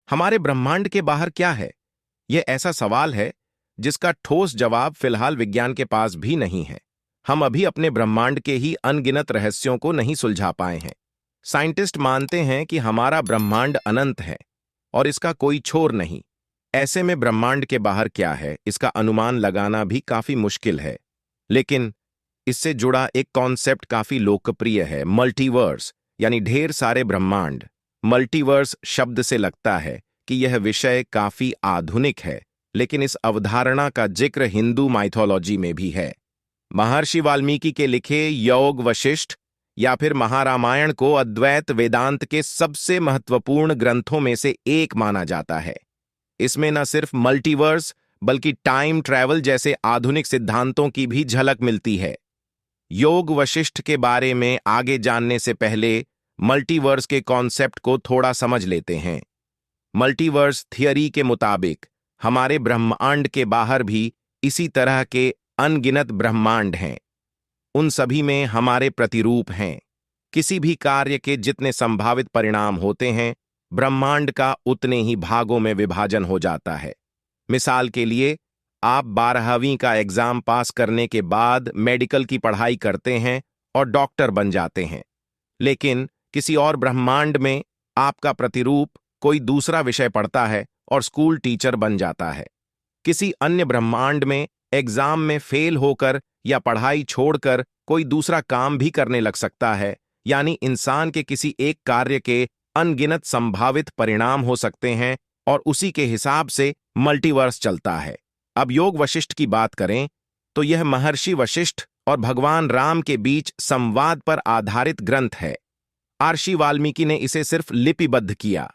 हमारे ब्रह्मांड के बाहर क्या है? यह ऐसा सवाल है जिसका ठोस जवाब फिलहाल विज्ञान के पास भी नहीं है। हम अभी अपने ब्रह्मांड के ही अनगिनत रहस्यों को नहीं सुलझा पाए हैं। साइंटिस्ट मानते हैं कि हमारा ब्रह्मांड अनंत है और इसका कोई छोर नहीं। ऐसे में ब्रह्मांड के बाहर क्या है, इसका अनुमान लगाना भी काफी मुश्किल है। लेकिन इससे जुड़ा एक कॉन्सेप्ट काफी लोकप्रिय है, मल्टीवर्स, यानी ढेर सारे ब्रह्मांड। मल्टीवर्स शब्द से लगता है कि यह विषय काफी आधुनिक है, लेकिन इस अवधारणा का जिक्र हिंदू माइथोलॉजी में भी है। महर्षि वाल्मीकि के लिखे योग वशिष्ठ या फिर महारामायण को अद्वैत वेदांत के सबसे महत्वपूर्ण ग्रंथों में से एक माना जाता है। इसमें न सिर्फ मल्टीवर्स बल्कि टाइम ट्रैवल जैसे आधुनिक सिद्धांतों की भी झलक मिलती है। योग वशिष्ठ के बारे में आगे जानने से पहले मल्टीवर्स के कॉन्सेप्ट को थोड़ा समझ लेते हैं। मल्टीवर्स थियरी के मुताबिक हमारे ब्रह्मांड के बाहर भी इसी तरह के अनगिनत ब्रह्मांड हैं। उन सभी में हमारे प्रतिरूप हैं। किसी भी कार्य के जितने संभावित परिणाम होते हैं, ब्रह्मांड का उतने ही भागों में विभाजन हो जाता है। मिसाल के लिए, आप 12वीं का एग्जाम पास करने के बाद मेडिकल की पढ़ाई करते हैं और डॉक्टर बन जाते हैं। लेकिन किसी और ब्रह्मांड में आपका प्रतिरूप कोई दूसरा विषय पढ़ता है और स्कूल टीचर बन जाता है। किसी अन्य ब्रह्मांड में एग्जाम में फेल होकर या पढ़ाई छोड़कर कोई दूसरा काम भी करने लग सकता है। यानी इंसान के किसी एक कार्य के अनगिनत संभावित परिणाम हो सकते हैं और उसी के हिसाब से मल्टीवर्स चलता है। अब योग वशिष्ठ की बात करें तो यह महर्षि वशिष्ठ और भगवान राम के बीच संवाद पर आधारित ग्रंथ है। महर्षि वाल्मीकि ने इसे सिर्फ लिपिबद्ध किया।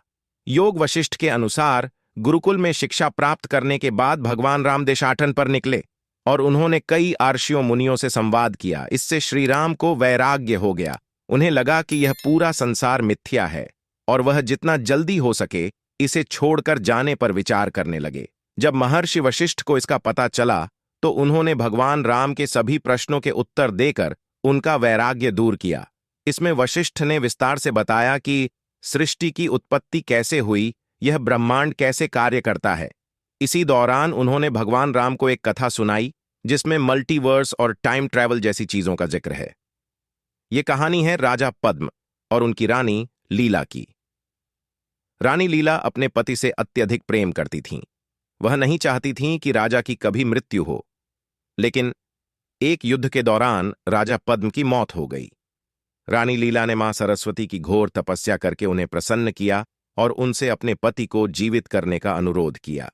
योग वशिष्ठ के अनुसार गुरुकुल में शिक्षा प्राप्त करने के बाद भगवान राम देशाटन पर निकले और उन्होंने कई आर्षियों मुनियों से संवाद किया। इससे श्री राम को वैराग्य हो गया। उन्हें लगा कि यह पूरा संसार मिथ्या है और वह जितना जल्दी हो सके इसे छोड़कर जाने पर विचार करने लगे। जब महर्षि वशिष्ठ को इसका पता चला तो उन्होंने भगवान राम के सभी प्रश्नों के उत्तर देकर उनका वैराग्य दूर किया। इसमें वशिष्ठ ने विस्तार से बताया कि सृष्टि की उत्पत्ति कैसे हुई, यह ब्रह्मांड कैसे कार्य करता है। इसी दौरान उन्होंने भगवान राम को एक कथा सुनाई जिसमें मल्टीवर्स और टाइम ट्रैवल जैसी चीजों का जिक्र है। यह कहानी है राजा पद्म और उनकी रानी लीला की। रानी लीला अपने पति से अत्यधिक प्रेम करती थीं। वह नहीं चाहती थीं कि राजा की कभी मृत्यु हो। लेकिन एक युद्ध के दौरान राजा पद्म की मौत हो गई। रानी लीला ने मां सरस्वती की घोर तपस्या करके उन्हें प्रसन्न किया और उनसे अपने पति को जीवित करने का अनुरोध किया।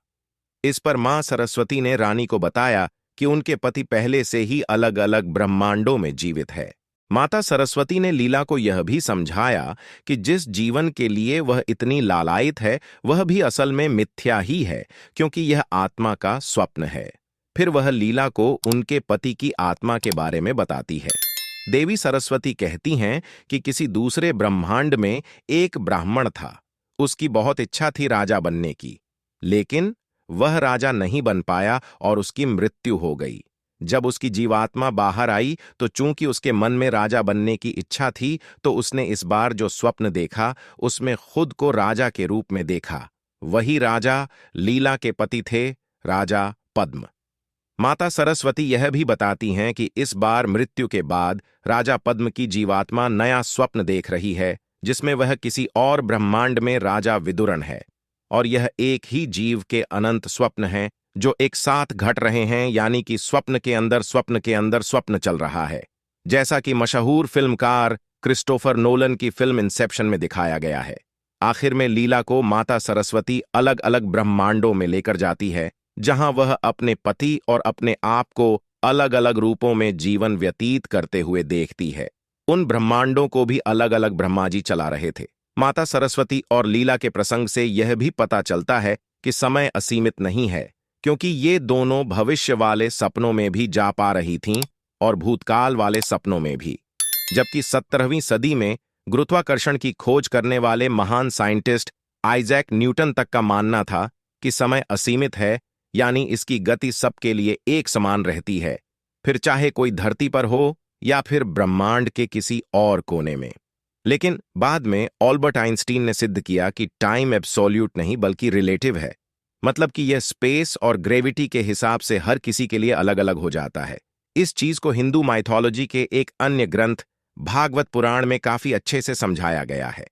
इस पर मां सरस्वती ने रानी को बताया कि उनके पति पहले से ही अलग अलग ब्रह्मांडों में जीवित है। माता सरस्वती ने लीला को यह भी समझाया कि जिस जीवन के लिए वह इतनी लालायित है वह भी असल में मिथ्या ही है, क्योंकि यह आत्मा का स्वप्न है। फिर वह लीला को उनके पति की आत्मा के बारे में बताती है। देवी सरस्वती कहती हैं कि किसी दूसरे ब्रह्मांड में एक ब्राह्मण था। उसकी बहुत इच्छा थी राजा बनने की, लेकिन वह राजा नहीं बन पाया और उसकी मृत्यु हो गई। जब उसकी जीवात्मा बाहर आई तो चूंकि उसके मन में राजा बनने की इच्छा थी, तो उसने इस बार जो स्वप्न देखा उसमें खुद को राजा के रूप में देखा। वही राजा लीला के पति थे, राजा पद्म। माता सरस्वती यह भी बताती हैं कि इस बार मृत्यु के बाद राजा पद्म की जीवात्मा नया स्वप्न देख रही है जिसमें वह किसी और ब्रह्मांड में राजा विदुरण है, और यह एक ही जीव के अनंत स्वप्न हैं जो एक साथ घट रहे हैं, यानी कि स्वप्न के अंदर स्वप्न के अंदर स्वप्न चल रहा है, जैसा कि मशहूर फिल्मकार क्रिस्टोफर नोलन की फिल्म इंसेप्शन में दिखाया गया है। आखिर में लीला को माता सरस्वती अलग अलग ब्रह्मांडों में लेकर जाती है जहां वह अपने पति और अपने आप को अलग अलग रूपों में जीवन व्यतीत करते हुए देखती है। उन ब्रह्मांडों को भी अलग अलग ब्रह्माजी चला रहे थे। माता सरस्वती और लीला के प्रसंग से यह भी पता चलता है कि समय असीमित नहीं है, क्योंकि ये दोनों भविष्य वाले सपनों में भी जा पा रही थीं और भूतकाल वाले सपनों में भी। जबकि 17वीं सदी में गुरुत्वाकर्षण की खोज करने वाले महान साइंटिस्ट आइजैक न्यूटन तक का मानना था कि समय असीमित है, यानी इसकी गति सबके लिए एक समान रहती है, फिर चाहे कोई धरती पर हो या फिर ब्रह्मांड के किसी और कोने में। लेकिन बाद में ऑल्बर्ट आइंस्टीन ने सिद्ध किया कि टाइम एब्सोल्यूट नहीं बल्कि रिलेटिव है। मतलब कि यह स्पेस और ग्रेविटी के हिसाब से हर किसी के लिए अलग अलग हो जाता है। इस चीज को हिंदू माइथोलॉजी के एक अन्य ग्रंथ भागवत पुराण में काफी अच्छे से समझाया गया है।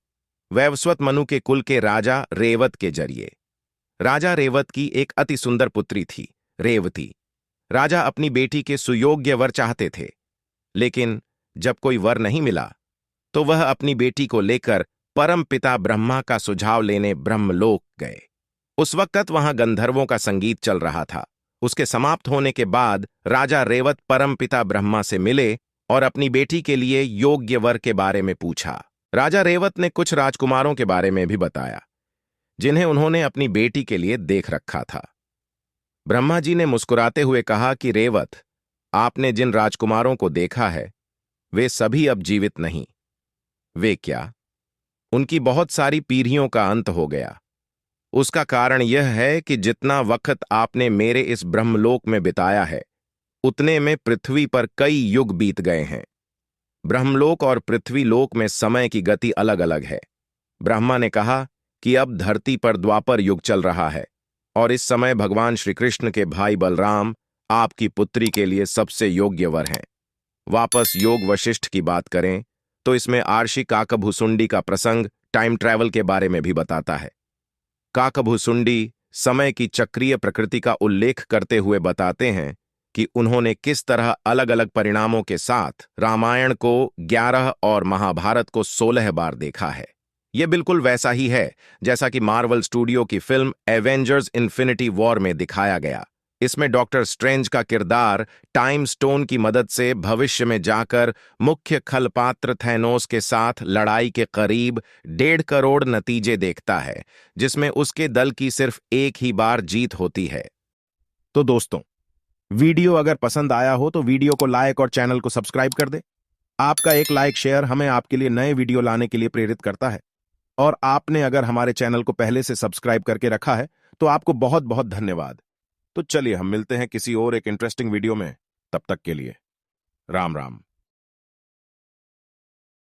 वैवस्वत मनु के कुल के राजा रेवत के जरिए। राजा रेवत की एक अति सुंदर पुत्री थी, रेवती। राजा अपनी बेटी के सुयोग्य वर चाहते थे, लेकिन जब कोई वर नहीं मिला तो वह अपनी बेटी को लेकर परम पिता ब्रह्मा का सुझाव लेने ब्रह्मलोक गए। उस वक्त वहां गंधर्वों का संगीत चल रहा था। उसके समाप्त होने के बाद राजा रेवत परम पिता ब्रह्मा से मिले और अपनी बेटी के लिए योग्य वर के बारे में पूछा। राजा रेवत ने कुछ राजकुमारों के बारे में भी बताया जिन्हें उन्होंने अपनी बेटी के लिए देख रखा था। ब्रह्मा जी ने मुस्कुराते हुए कहा कि रेवत, आपने जिन राजकुमारों को देखा है वे सभी अब जीवित नहीं। वे क्या? उनकी बहुत सारी पीढ़ियों का अंत हो गया। उसका कारण यह है कि जितना वक्त आपने मेरे इस ब्रह्मलोक में बिताया है उतने में पृथ्वी पर कई युग बीत गए हैं। ब्रह्मलोक और पृथ्वी लोक में समय की गति अलग अलग है। ब्रह्मा ने कहा कि अब धरती पर द्वापर युग चल रहा है और इस समय भगवान श्री कृष्ण के भाई बलराम आपकी पुत्री के लिए सबसे योग्य वर हैं। वापस योग वशिष्ठ की बात करें तो इसमें आर्षि काकभुसुंडी का प्रसंग टाइम ट्रैवल के बारे में भी बताता है। काकभुसुंडी समय की चक्रीय प्रकृति का उल्लेख करते हुए बताते हैं कि उन्होंने किस तरह अलग अलग परिणामों के साथ रामायण को 11 और महाभारत को 16 बार देखा है। यह बिल्कुल वैसा ही है जैसा कि मार्वल स्टूडियो की फिल्म एवेंजर्स इन्फिनिटी वॉर में दिखाया गया। इसमें डॉक्टर स्ट्रेंज का किरदार टाइम स्टोन की मदद से भविष्य में जाकर मुख्य खलपात्र थैनोस के साथ लड़ाई के करीब 1.5 करोड़ नतीजे देखता है, जिसमें उसके दल की सिर्फ एक ही बार जीत होती है। तो दोस्तों, वीडियो अगर पसंद आया हो तो वीडियो को लाइक और चैनल को सब्सक्राइब कर दे। आपका एक लाइक शेयर हमें आपके लिए नए वीडियो लाने के लिए प्रेरित करता है। और आपने अगर हमारे चैनल को पहले से सब्सक्राइब करके रखा है तो आपको बहुत बहुत धन्यवाद। तो चलिए हम मिलते हैं किसी और एक इंटरेस्टिंग वीडियो में। तब तक के लिए राम राम।